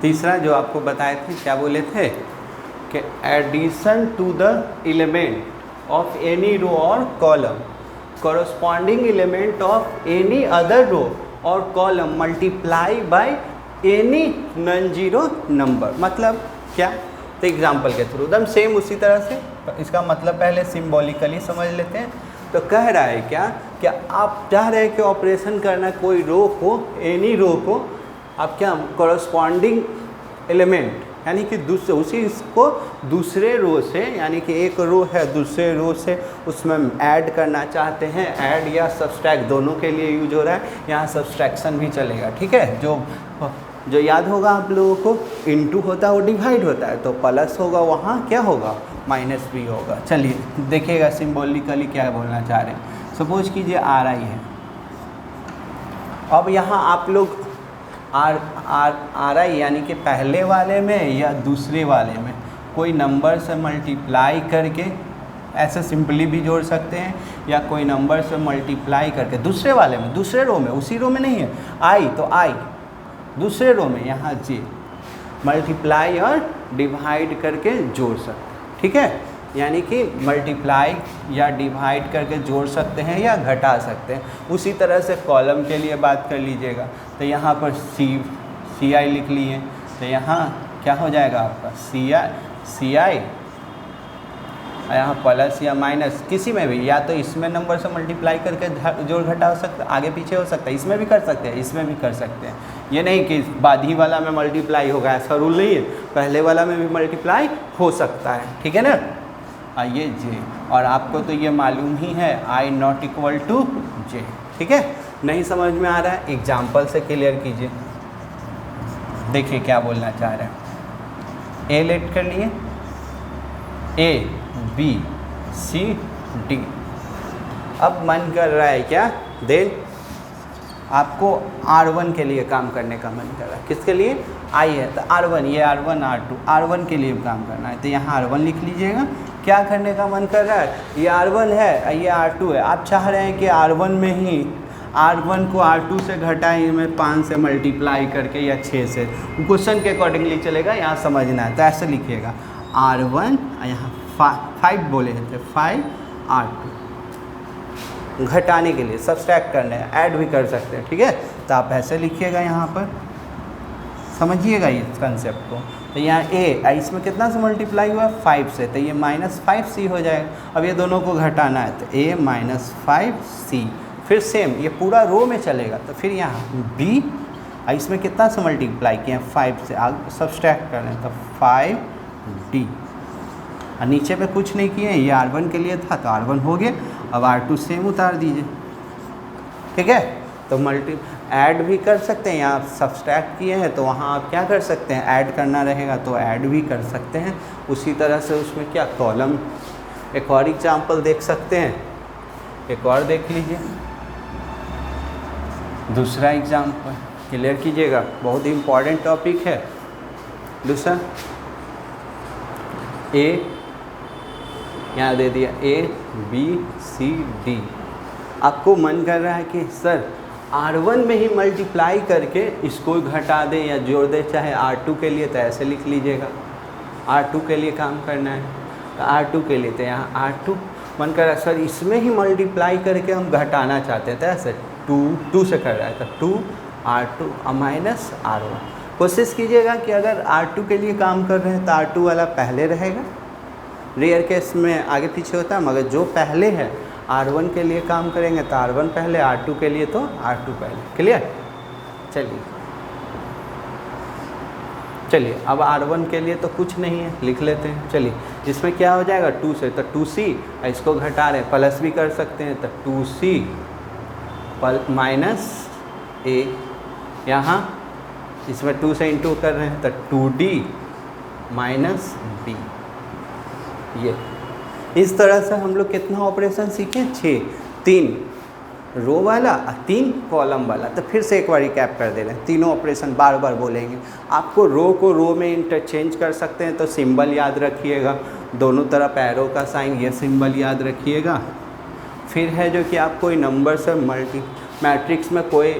तीसरा जो आपको बताए थे, क्या बोले थे कि addition to the element of any row और column corresponding element of any other row or column multiply by any non-zero number। मतलब क्या? तो एग्जाम्पल के थ्रू एकदम सेम उसी तरह से, इसका मतलब पहले सिम्बॉलिकली समझ लेते हैं। तो कह रहा है क्या आप चाह रहे हैं कि ऑपरेशन करना कोई रो को, एनी रो को आप क्या corresponding एलिमेंट यानी कि दूसरे उसी इसको दूसरे रो से, यानी कि एक रो है दूसरे रो से उसमें ऐड करना चाहते हैं। ऐड या सब्सट्रैक्ट दोनों के लिए यूज हो रहा है, यहाँ सब्सट्रैक्शन भी चलेगा, ठीक है? जो याद होगा आप लोगों को, इनटू होता है वो डिवाइड होता है, तो प्लस होगा, वहाँ क्या होगा, माइनस भी होगा। चलिए देखिएगा सिम्बॉलिकली क्या बोलना चाह रहे हैं। सपोज कीजिए आर आई है, अब यहाँ आप लोग आर आई यानी कि पहले वाले में या दूसरे वाले में कोई नंबर से मल्टीप्लाई करके ऐसे सिंपली भी जोड़ सकते हैं, या कोई नंबर से मल्टीप्लाई करके दूसरे वाले में, दूसरे रो में, उसी रो में नहीं है आई, तो आई दूसरे रो में, यहाँ जे मल्टीप्लाई और डिवाइड करके जोड़ सकते हैं, ठीक है? यानी कि मल्टीप्लाई या डिवाइड करके जोड़ सकते हैं या घटा सकते हैं। उसी तरह से कॉलम के लिए बात कर लीजिएगा, तो यहाँ पर सी आई लिख लिए, तो यहाँ क्या हो जाएगा आपका सी आई, यहाँ प्लस या माइनस किसी में भी, या तो इसमें नंबर से मल्टीप्लाई करके जोड़ घटा हो सकता है, आगे पीछे हो सकता है, इसमें भी कर सकते हैं, इसमें भी कर सकते हैं। ये नहीं कि बाधी वाला में मल्टीप्लाई होगा, ऐसा रूल नहीं है, पहले वाला में भी मल्टीप्लाई हो सकता है, ठीक है ना। ये जे, और आपको तो ये मालूम ही है I नॉट इक्वल टू जे, ठीक है। नहीं समझ में आ रहा है, एग्जाम्पल से क्लियर कीजिए। देखिए क्या बोलना चाह रहे हैं, ए लेट कर लिए, ए बी सी डी। अब मन कर रहा है क्या, देन आपको R1 के लिए काम करने का मन कर रहा है। किसके लिए, I है तो R1, ये R1 R2, R1 के लिए काम करना है तो यहाँ R1 लिख लीजिएगा। क्या करने का मन कर रहा है, ये R1 है, ये R2 है, आप चाह रहे हैं कि R1 में ही R1 को R2 से घटाएं में 5 से मल्टीप्लाई करके या 6 से, क्वेश्चन के अकॉर्डिंगली चलेगा, यहाँ समझना है तो ऐसे लिखिएगा R1 यहाँ 5 बोले थे, 5 R2 घटाने के लिए, सब्सट्रैक्ट करने हैं, ऐड भी कर सकते हैं, ठीक है। तो आप ऐसे लिखिएगा, यहाँ पर समझिएगा इस कंसेप्ट को। तो यहाँ ए, इसमें कितना से मल्टीप्लाई हुआ 5 से, तो ये -5c हो जाएगा। अब ये दोनों को घटाना है तो a -5c, फिर सेम ये पूरा रो में चलेगा। तो फिर यहाँ b, इसमें कितना से मल्टीप्लाई किए 5 से, आगे सब्सट्रैक्ट कर लें तो 5d, और नीचे पे कुछ नहीं किए, ये R1 के लिए था तो R1 हो गया। अब R2 सेम उतार दीजिए, ठीक है। तो ऐड भी कर सकते हैं, यहाँ सब्सट्रैक्ट किए हैं तो वहाँ आप क्या कर सकते हैं, ऐड करना रहेगा तो ऐड भी कर सकते हैं। उसी तरह से उसमें क्या कॉलम, एक और एग्जाम्पल देख सकते हैं, एक और देख लीजिए, दूसरा एग्जाम्पल क्लियर कीजिएगा, बहुत ही इम्पॉर्टेंट टॉपिक है। दूसरा ए, यहाँ दे दिया A B C D, आपको मन कर रहा है कि सर R1 में ही मल्टीप्लाई करके इसको घटा दें या जोड़ दें, चाहे R2 के लिए तो ऐसे लिख लीजिएगा, R2 के लिए काम करना है तो R2 के लिए, तो यहाँ R2 मन कर रहा है सर इसमें ही मल्टीप्लाई करके हम घटाना चाहते हैं, तो ऐसे 2 से कर रहा है तो 2 R2 माइनस R1। कोशिश कीजिएगा कि अगर R2 के लिए काम कर रहे हैं तो R2 वाला पहले रहेगा, रेयर केस में आगे पीछे होता है, मगर जो पहले है R1 के लिए काम करेंगे तो R1 पहले, R2 के लिए तो R2 पहले, क्लियर। चलिए अब R1 के लिए तो कुछ नहीं है, लिख लेते हैं। चलिए इसमें क्या हो जाएगा 2 से, तो 2c, इसको घटा रहे हैं प्लस भी कर सकते हैं तो 2c माइनस a, यहाँ इसमें 2 से इंटू कर रहे हैं तो 2d माइनस b। ये इस तरह से हम लोग कितना ऑपरेशन सीखे, 6, 3 रो वाला और 3 कॉलम वाला। तो फिर से एक बार रिकैप कर दे रहे हैं, तीनों ऑपरेशन बार बार बोलेंगे। आपको रो को रो में इंटरचेंज कर सकते हैं तो सिंबल याद रखिएगा, दोनों तरफ एरो का साइन, ये सिंबल याद रखिएगा। फिर है जो कि आप कोई नंबर से मैट्रिक्स में कोई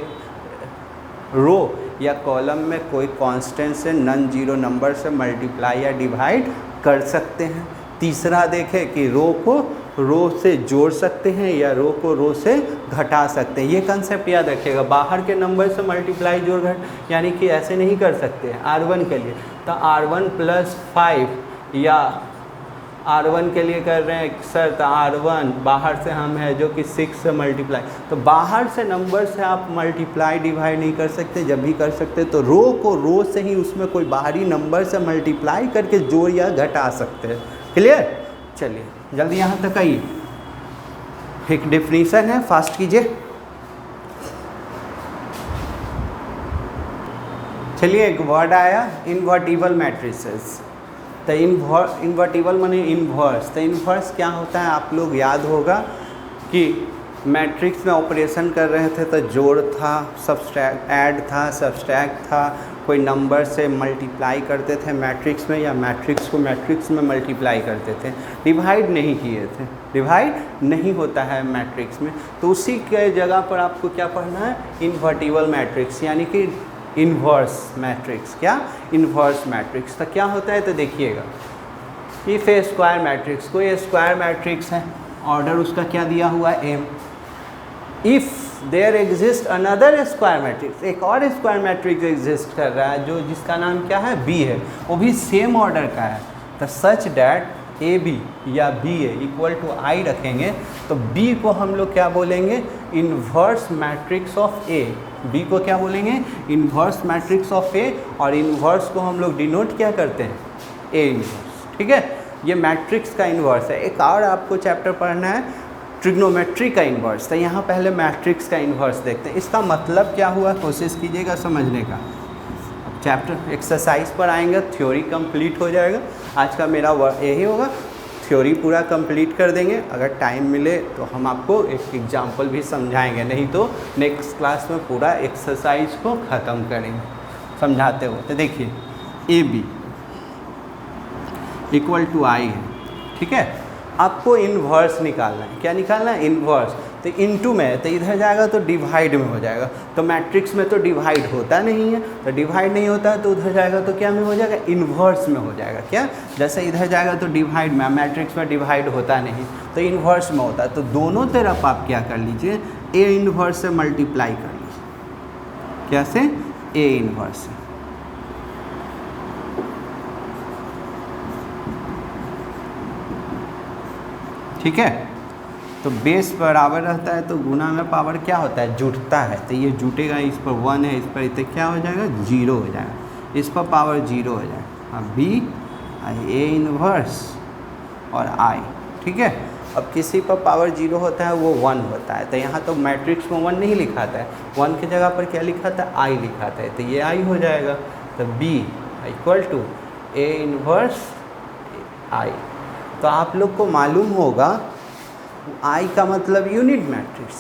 रो या कॉलम में कोई कांस्टेंट से नॉन जीरो नंबर से मल्टीप्लाई या डिवाइड कर सकते हैं। तीसरा देखें कि रो को रो से जोड़ सकते हैं या रो को रो से घटा सकते हैं। ये कंसेप्ट याद रखिएगा, बाहर के नंबर से मल्टीप्लाई जोड़ घट यानी कि ऐसे नहीं कर सकते हैं। R1 के लिए तो R1 + 5 या R1 के लिए कर रहे हैं सर तो R1 बाहर से हम है जो कि 6 से मल्टीप्लाई, तो बाहर से नंबर से आप मल्टीप्लाई डिवाइड नहीं कर सकते। जब भी कर सकते तो रो को रो से ही उसमें कोई बाहरी नंबर से मल्टीप्लाई करके जोड़ या घटा सकते हैं, क्लियर। चलिए जल्दी यहाँ तक आइए, एक डेफिनेशन है, फास्ट कीजिए। चलिए एक वर्ड आया इन्वर्टिबल मैट्रिसेस। तो इन्वर्टिबल माने इन्वर्स। तो इन्वर्स क्या होता है आप लोग याद होगा कि मैट्रिक्स में ऑपरेशन कर रहे थे तो जोड़ था, सब्सट्रैक्ट, ऐड था, सब्सट्रैक्ट था, कोई नंबर से मल्टीप्लाई करते थे मैट्रिक्स में या मैट्रिक्स को मैट्रिक्स में मल्टीप्लाई करते थे, डिवाइड नहीं किए थे। डिवाइड नहीं होता है मैट्रिक्स में, तो उसी के जगह पर आपको क्या पढ़ना है, इन्वर्टिबल मैट्रिक्स यानी कि इन्वर्स मैट्रिक्स। क्या इन्वर्स मैट्रिक्स। तो क्या होता है तो देखिएगा, इफ ए स्क्वायर मैट्रिक्स, कोई स्क्वायर मैट्रिक्स है, ऑर्डर उसका क्या दिया हुआ है m, if there exist another square matrix, एक और स्क्वायर मैट्रिक्स एग्जिस्ट कर रहा है जो जिसका नाम क्या है b है, वो भी सेम ऑर्डर का है, तो सच डैट ए बी या B A equal to I रखेंगे तो बी को हम लोग क्या बोलेंगे, inverse matrix of A. B को क्या बोलेंगे, इन्वर्स मैट्रिक्स ऑफ ए, और इन्वर्स को हम लोग डिनोट क्या करते हैं, ए इन्वर्स। ठीक है, ये मैट्रिक्स का इन्वर्स है। एक और आपको चैप्टर पढ़ना है ट्रिग्नोमेट्री का इन्वर्स, तो यहाँ पहले मैट्रिक्स का इन्वर्स देखते हैं। इसका मतलब क्या हुआ, कोशिश कीजिएगा समझने का। चैप्टर एक्सरसाइज पर आएंगे, थ्योरी कंप्लीट हो जाएगा। आज का मेरा यही होगा, थ्योरी पूरा कंप्लीट कर देंगे। अगर टाइम मिले तो हम आपको एक एग्जांपल भी समझाएंगे, नहीं तो नेक्स्ट क्लास में पूरा एक्सरसाइज को ख़त्म करेंगे समझाते हुए। तो देखिए ए बी इक्वल टू आई है, ठीक है। आपको इन्वर्स निकालना है। क्या निकालना है, इन्वर्स। तो इनटू में है तो इधर जाएगा तो डिवाइड में हो जाएगा। तो मैट्रिक्स में तो डिवाइड होता नहीं है, तो डिवाइड नहीं होता है तो उधर जाएगा तो क्या में हो जाएगा, इन्वर्स में हो जाएगा। क्या, जैसे इधर जाएगा तो डिवाइड में, मैट्रिक्स में डिवाइड होता नहीं तो इन्वर्स में होता है। तो दोनों तरफ आप क्या कर लीजिए, ए इन्वर्स से मल्टीप्लाई कर लीजिए। क्या से, ए इन्वर्स से। ठीक है, तो बेस बराबर रहता है तो गुना में पावर क्या होता है, जुटता है। तो ये जुटेगा, इस पर 1 है, इस पर इतने क्या हो जाएगा, 0 हो जाएगा। इस पर पावर 0 हो जाएगा। अब बी ए इन्वर्स और आई, ठीक है। अब किसी पर पावर 0 होता है वो 1 होता है। तो यहाँ तो मैट्रिक्स में 1 नहीं लिखाता है, 1 की जगह पर क्या लिखाता है, आई लिखाता है। तो ये आई हो जाएगा। तो B equal to A inverse I. तो आप लोग को मालूम होगा आई का मतलब unit matrix,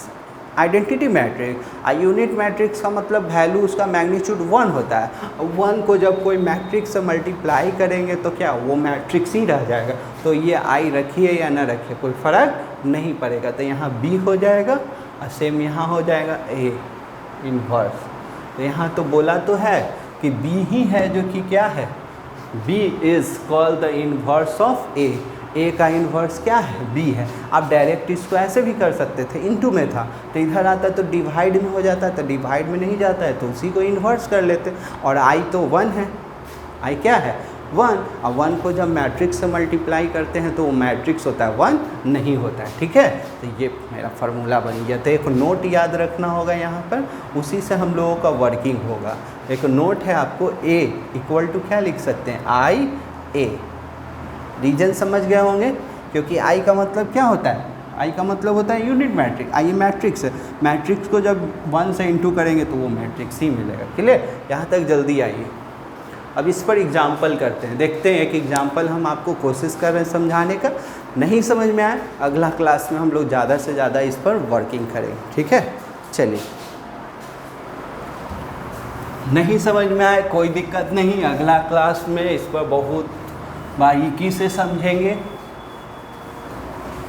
identity matrix. Unit matrix का मतलब वैल्यू उसका मैग्नीट्यूड 1 होता है। 1 को जब कोई मैट्रिक्स से मल्टीप्लाई करेंगे तो क्या वो मैट्रिक्स ही रह जाएगा। तो ये आई रखिए या ना रखिए कोई फ़र्क नहीं पड़ेगा। तो यहाँ बी हो जाएगा और सेम यहाँ हो जाएगा ए इन्वर्स। तो यहाँ तो बोला तो है कि बी ही है जो कि क्या है, B is called the inverse of A. A का इन्वर्स क्या है, बी है। आप डायरेक्ट इसको ऐसे भी कर सकते थे, इनटू में था तो इधर आता तो डिवाइड में हो जाता है, तो डिवाइड में नहीं जाता है तो उसी को इन्वर्स कर लेते। और आई तो 1 है, आई क्या है, 1। और 1 को जब मैट्रिक्स से मल्टीप्लाई करते हैं तो वो मैट्रिक्स होता है, 1 नहीं होता है। ठीक है, तो ये मेरा फार्मूला बन गया। तो एक नोट याद रखना होगा यहाँ पर, उसी से हम लोगों का वर्किंग होगा। एक नोट है आपको, ए इक्वल टू क्या लिख सकते हैं, आई ए। रीजन समझ गए होंगे, क्योंकि आई का मतलब क्या होता है, आई का मतलब होता है यूनिट मैट्रिक्स। आई मैट्रिक्स है, मैट्रिक्स को जब 1 से इंटू करेंगे तो वो मैट्रिक्स ही मिलेगा। क्लियर, यहाँ तक जल्दी आइए। अब इस पर एग्जाम्पल करते हैं, देखते हैं। एक एग्जाम्पल हम आपको कोशिश कर रहे हैं समझाने का। नहीं समझ में आए, अगला क्लास में हम लोग ज़्यादा से ज़्यादा इस पर वर्किंग करेंगे। ठीक है, चलिए। नहीं समझ में आए कोई दिक्कत नहीं, अगला क्लास में इस पर बहुत बारीकी से समझेंगे,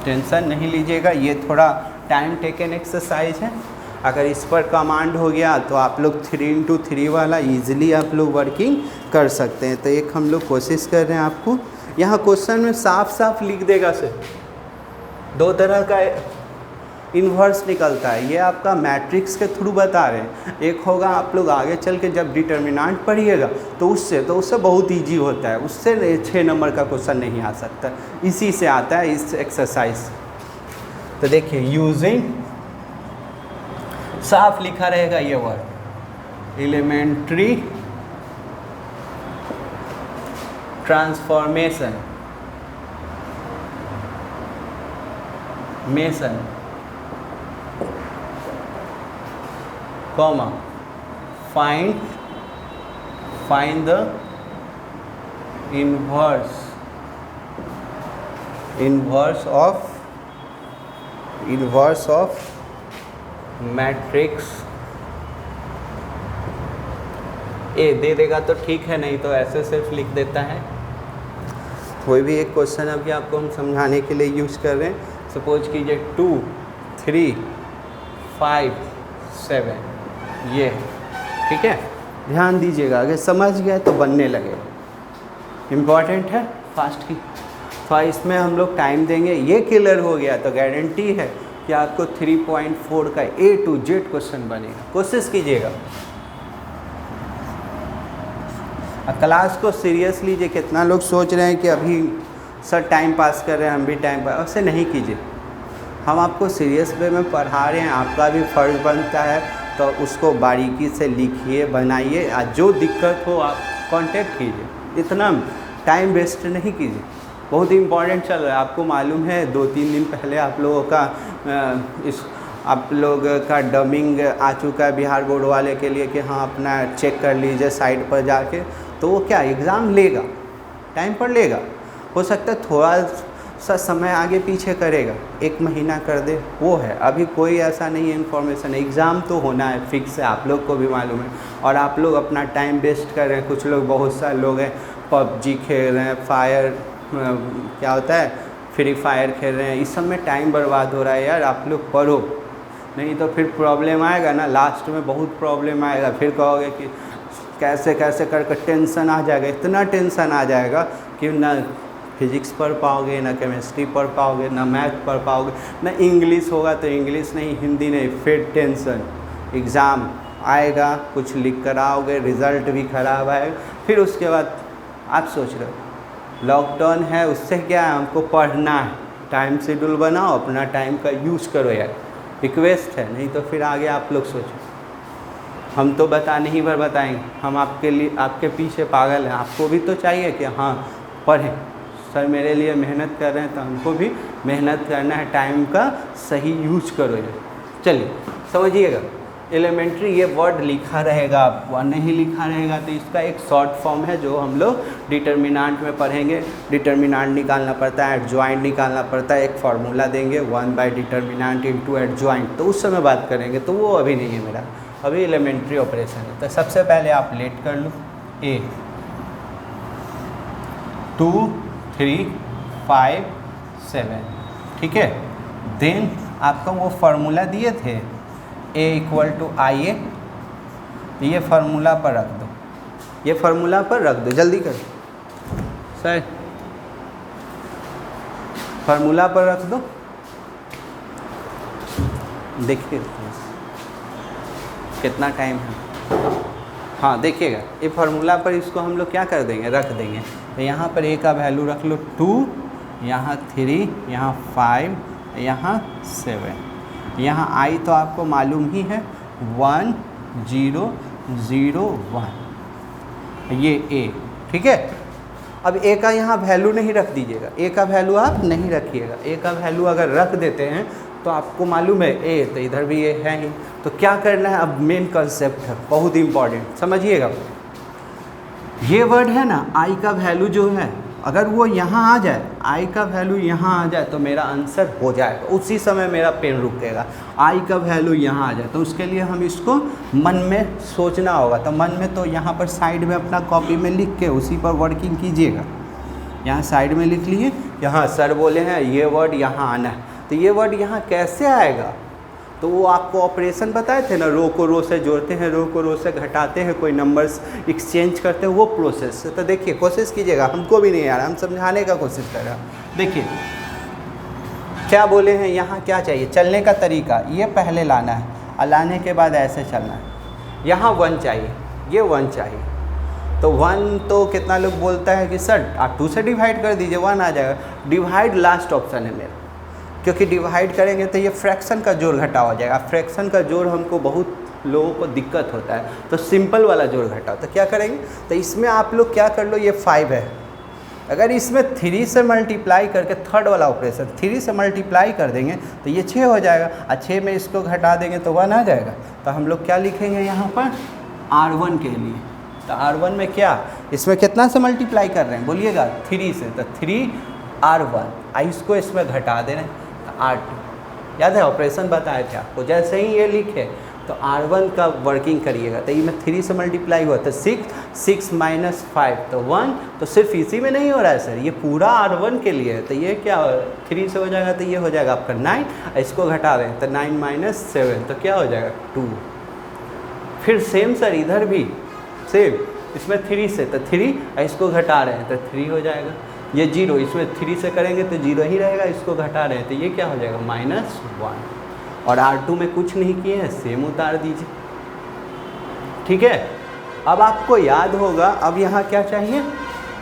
टेंशन नहीं लीजिएगा। ये थोड़ा टाइम टेकन एक्सरसाइज है। अगर इस पर कमांड हो गया तो आप लोग 3x3 वाला इजीली आप लोग वर्किंग कर सकते हैं। तो एक हम लोग कोशिश कर रहे हैं आपको, यहाँ क्वेश्चन में साफ साफ लिख देगा सर, 2 तरह का इन्वर्स निकलता है। ये आपका मैट्रिक्स के थ्रू बता रहे हैं। एक होगा आप लोग आगे चल के जब डिटर्मिनेंट पढ़िएगा तो उससे बहुत इजी होता है, उससे 6 नंबर का क्वेश्चन नहीं आ सकता, इसी से आता है, इस एक्सरसाइज। तो देखिए, यूजिंग, साफ लिखा रहेगा ये वर्ड, एलिमेंट्री ट्रांसफॉर्मेशन मेसन comma find the inverse of matrix A. दे देगा तो ठीक है, नहीं तो ऐसे सिर्फ लिख देता है। कोई भी एक क्वेश्चन अभी आपको हम समझाने के लिए यूज कर रहे हैं। सपोज कीजिए 2 3 5 7, ये ठीक है, ध्यान दीजिएगा। अगर समझ गए तो बनने लगे, इम्पॉर्टेंट है फास्ट की। तो इसमें हम लोग टाइम देंगे। ये क्लियर हो गया तो गारंटी है कि आपको 3.4 का A to Z क्वेश्चन बनेगा। कोशिश कीजिएगा, क्लास को सीरियस लीजिए। कितना लोग सोच रहे हैं कि अभी सर टाइम पास कर रहे हैं, हम भी टाइम पास, ऐसे नहीं कीजिए। हम आपको सीरियस वे में पढ़ा रहे हैं, आपका भी फ़र्ज़ बनता है, तो उसको बारीकी से लिखिए, बनाइए, जो दिक्कत हो आप कांटेक्ट कीजिए, इतना टाइम वेस्ट नहीं कीजिए। बहुत ही इम्पॉर्टेंट चल रहा है, आपको मालूम है 2-3 दिन पहले आप लोगों का आप लोग का डबिंग आ चुका है बिहार बोर्ड वाले के लिए कि हाँ अपना चेक कर लीजिए साइट पर जाके, तो वो क्या एग्ज़ाम लेगा, टाइम पर लेगा, हो सकता है थोड़ा सा समय आगे पीछे करेगा, 1 महीना कर दे, वो है। अभी कोई ऐसा नहीं है इन्फॉर्मेशन, एग्ज़ाम तो होना है फिक्स है, आप लोग को भी मालूम है, और आप लोग अपना टाइम वेस्ट कर रहे हैं। कुछ लोग, बहुत सारे लोग हैं पबजी खेल रहे हैं, फायर क्या होता है फ्री फायर खेल रहे हैं, इस सब में टाइम बर्बाद हो रहा है। यार आप लोग पढ़ो, नहीं तो फिर प्रॉब्लम आएगा ना, लास्ट में बहुत प्रॉब्लम आएगा, फिर कहोगे कि कैसे कैसे करके टेंशन आ जाएगा, इतना टेंशन आ जाएगा कि ना फिजिक्स पढ़ पाओगे, ना केमिस्ट्री पढ़ पाओगे, ना मैथ पढ़ पाओगे, ना इंग्लिश होगा तो इंग्लिश नहीं, हिंदी नहीं, फिर टेंशन, एग्ज़ाम आएगा, कुछ लिख कर आओगे, रिज़ल्ट भी ख़राब आएगा, फिर उसके बाद आप सोच रहे हो लॉकडाउन है, उससे क्या है, हमको पढ़ना है, टाइम शेड्यूल बनाओ, अपना टाइम का यूज़ करो यार, रिक्वेस्ट है, नहीं तो फिर आगे आप लोग सोचो। हम तो बताने ही भर बताएंगे, हम आपके लिए, आपके पीछे पागल हैं, आपको भी तो चाहिए कि हाँ पढ़ें, सर मेरे लिए मेहनत कर रहे हैं तो हमको भी मेहनत करना है, टाइम का सही यूज करो यार। चलिए समझिएगा, एलिमेंट्री ये वर्ड लिखा रहेगा, आप नहीं लिखा रहेगा तो इसका एक शॉर्ट फॉर्म है जो हम लोग डिटर्मिनेंट में पढ़ेंगे। डिटर्मिनेंट निकालना पड़ता है, एडजॉइंट निकालना पड़ता है, एक फार्मूला देंगे 1 डिटर्मिनेंट इंटू एडजॉइंट, तो उस समय बात करेंगे, तो वो अभी नहीं है मेरा, अभी एलिमेंट्री ऑपरेशन है। तो सबसे पहले आप लेट कर लो, ए 2 3 5 7, ठीक है। देन आपका वो फार्मूला दिए थे A = IA, ये फार्मूला पर रख दो, ये फार्मूला पर रख दो, जल्दी कर सर, फार्मूला पर रख दो। देखिए कितना टाइम है, हाँ देखिएगा, ये फार्मूला पर इसको हम लोग क्या कर देंगे, रख देंगे। तो यहाँ पर A का वैल्यू रख लो 2, यहाँ 3, यहाँ 5, यहाँ 7, यहाँ I तो आपको मालूम ही है 1 0 0 1, ये A, ठीक है। अब A का यहाँ वैल्यू नहीं रख दीजिएगा, A का वैल्यू आप नहीं रखिएगा, A का वैल्यू अगर रख देते हैं तो आपको मालूम है A, तो इधर भी A है ही, तो क्या करना है, अब मेन कंसेप्ट है बहुत इंपॉर्टेंट, समझिएगा। ये वर्ड है ना, I का वैल्यू जो है, अगर वो यहाँ आ जाए, I का वैल्यू यहाँ आ जाए तो मेरा आंसर हो जाएगा, उसी समय मेरा पेन रुकेगा। I का वैल्यू यहाँ आ जाए तो उसके लिए हम इसको मन में सोचना होगा, तो मन में तो यहाँ पर साइड में अपना कॉपी में लिख के उसी पर वर्किंग कीजिएगा। यहाँ साइड में लिख लीजिए, यहाँ सर बोले हैं ये वर्ड यहाँ आना है, तो ये वर्ड यहाँ कैसे आएगा, तो वो आपको ऑपरेशन बताए थे ना, रो को रो से जोड़ते हैं, रो को रो से घटाते हैं, कोई नंबर्स एक्सचेंज करते हैं, वो प्रोसेस। तो देखिए कोशिश कीजिएगा, हमको भी नहीं आ रहा, हम समझाने का कोशिश कर रहे हैं। देखिए क्या बोले हैं, यहाँ क्या चाहिए, चलने का तरीका, ये पहले लाना है और लाने के बाद ऐसे चलना है। यहाँ 1 चाहिए, ये 1 चाहिए, तो 1 तो कितना लोग बोलता है कि सर आप 2 से डिवाइड कर दीजिए 1 आ जाएगा। डिवाइड लास्ट ऑप्शन है मेरा, क्योंकि डिवाइड करेंगे तो ये फ्रैक्शन का जोड़ घटाव हो जाएगा। फ्रैक्शन का जोड़ हमको बहुत लोगों को दिक्कत होता है, तो सिंपल वाला जोड़ घटाव, तो क्या करेंगे, तो इसमें आप लोग क्या कर लो, ये 5 है, अगर इसमें 3 से मल्टीप्लाई करके, थर्ड वाला ऑपरेशन 3 से मल्टीप्लाई कर देंगे तो ये 6 हो जाएगा, और 6 में इसको घटा देंगे तो 1 आ जाएगा। तो हम लोग क्या लिखेंगे यहाँ पर, R1 के लिए, तो R1 में क्या, इसमें कितना से मल्टीप्लाई कर रहे हैं बोलिएगा, 3 से, तो 3R1, इसको इसमें घटा दे रहे हैं R2, याद है ऑपरेशन बताए थे आपको। जैसे ही ये लिखे तो R1 का वर्किंग करिएगा, तो ये में 3 से मल्टीप्लाई हुआ तो 6, 6 - 5 तो 1, तो सिर्फ इसी में नहीं हो रहा है सर, ये पूरा R1 के लिए है, तो ये क्या 3 से हो जाएगा, तो ये हो जाएगा आपका 9, इसको घटा दें तो 9 - 7 तो क्या हो जाएगा 2। फिर सेम सर इधर भी सेम, इसमें 3 से तो 3, इसको घटा रहे हैं तो 3 हो जाएगा, ये 0, इसमें 3 से करेंगे तो 0 ही रहेगा, इसको घटा रहे हैं तो ये क्या हो जाएगा -1। और R2 में कुछ नहीं किए हैं, सेम उतार दीजिए, ठीक है। अब आपको याद होगा, अब यहाँ क्या चाहिए,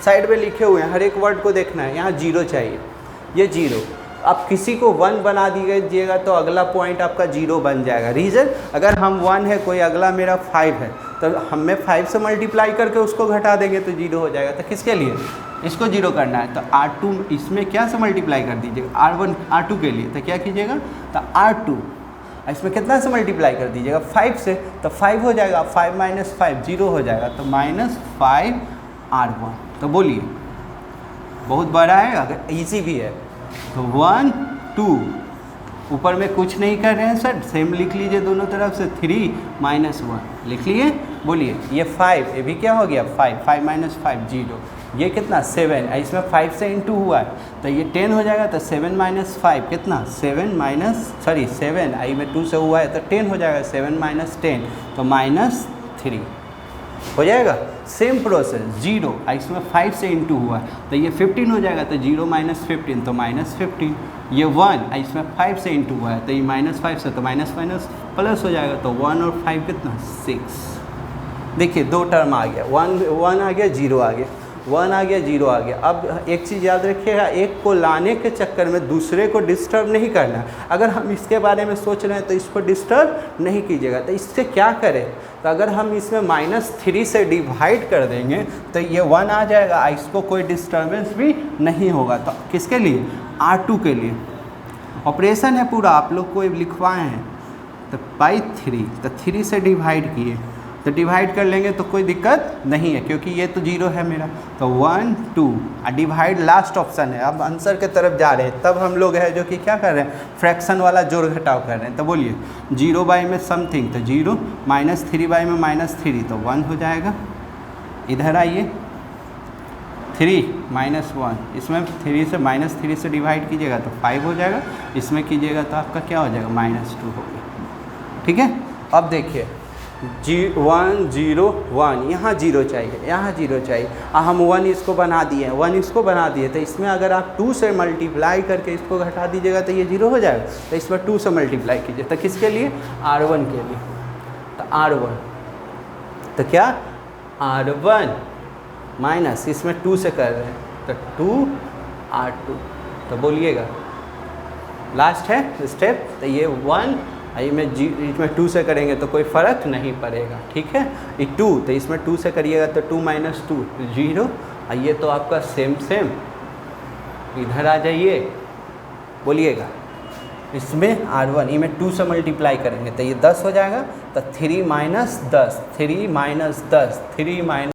साइड में लिखे हुए हैं, हर एक वर्ड को देखना है। यहाँ 0 चाहिए, ये 0। अब किसी को 1 बना दीजिएगा तो अगला पॉइंट आपका 0 बन जाएगा। रीज़न, अगर हम 1 है, कोई अगला मेरा 5 है, तो हमें 5 से मल्टीप्लाई करके उसको घटा देंगे तो 0 हो जाएगा। तो किसके लिए इसको 0 करना है, तो R2 इसमें क्या से मल्टीप्लाई कर दीजिएगा, R1 R2 के लिए, तो क्या कीजिएगा, तो R2 इसमें कितना से मल्टीप्लाई कर दीजिएगा, 5 से, तो 5 हो जाएगा, 5 - 5 0 हो जाएगा, तो -5 R1। तो बोलिए, बहुत बड़ा है, अगर ईजी भी है तो 1 2, ऊपर में कुछ नहीं कर रहे हैं सर, सेम लिख लीजिए दोनों तरफ से, 3 - 1 लिख लिए। बोलिए, ये 5, ये भी क्या हो गया, 5 - 5 0, ये कितना 7, इसमें 5 से इंटू हुआ है तो ये 10 हो जाएगा, तो 7 - 5 कितना, 7 आई में 2 से हुआ है तो 10 हो जाएगा, 7 - 10 तो -3 हो जाएगा। सेम प्रोसेस 0, इसमें 5 से इंटू हुआ है तो ये 15 हो जाएगा, तो 0 - 15 तो -15। ये 1, इसमें 5 से इंटू हुआ है तो ये -5 से, तो माइनस प्लस हो जाएगा, तो 1 और 5 कितना 6। देखिए 2 टर्म आ गया, 1 आ गया, 0 आ गया, 1 आ गया, 0 आ गया। अब एक चीज़ याद रखिएगा, एक को लाने के चक्कर में दूसरे को डिस्टर्ब नहीं करना है। अगर हम इसके बारे में सोच रहे हैं तो इसको डिस्टर्ब नहीं कीजिएगा। तो इससे क्या करें, तो अगर हम इसमें -3 से डिवाइड कर देंगे तो ये 1 आ जाएगा, इसको कोई डिस्टर्बेंस भी नहीं होगा। तो किसके लिए, R2 के लिए ऑपरेशन है पूरा, आप लोग को लिखवाए हैं। तो बाई 3, तो 3 से डिवाइड किए तो डिवाइड कर लेंगे तो कोई दिक्कत नहीं है, क्योंकि ये तो 0 है मेरा। तो 1 2 डिवाइड लास्ट ऑप्शन है। अब आंसर के तरफ जा रहे हैं, तब हम लोग है जो कि क्या कर रहे हैं, फ्रैक्शन वाला जोड़ घटाव कर रहे हैं। तो बोलिए 0 बाई में समथिंग, तो 0, -3 बाई में -3 तो 1 हो जाएगा। इधर आइए, 3 - 1, इसमें 3 से -3 से डिवाइड कीजिएगा तो 5 हो जाएगा, इसमें कीजिएगा तो आपका क्या हो जाएगा, -2 हो गया। ठीक है, अब देखिए 1 0 1, यहाँ 0 चाहिए, यहाँ 0 चाहिए, हम 1 इसको बना दिए, 1 इसको बना दिए, तो इसमें अगर आप 2 से मल्टीप्लाई करके इसको घटा दीजिएगा तो ये 0 हो जाएगा। तो इसमें 2 से मल्टीप्लाई कीजिए, तो किसके लिए, R1 के लिए। तो R1, तो क्या R1 माइनस, इसमें 2 से कर रहे हैं तो 2 R2। तो बोलिएगा, लास्ट है स्टेप, तो ये 1 इसमें 2 से करेंगे तो कोई फ़र्क नहीं पड़ेगा। ठीक है, ये 2, तो इसमें 2 से करिएगा तो 2 - 2 0, ये तो आपका सेम इधर आ जाइए। बोलिएगा, इसमें R1 में 2 से मल्टीप्लाई करेंगे तो ये 10 हो जाएगा, तो 3 - 10, 3 - 10, 3 -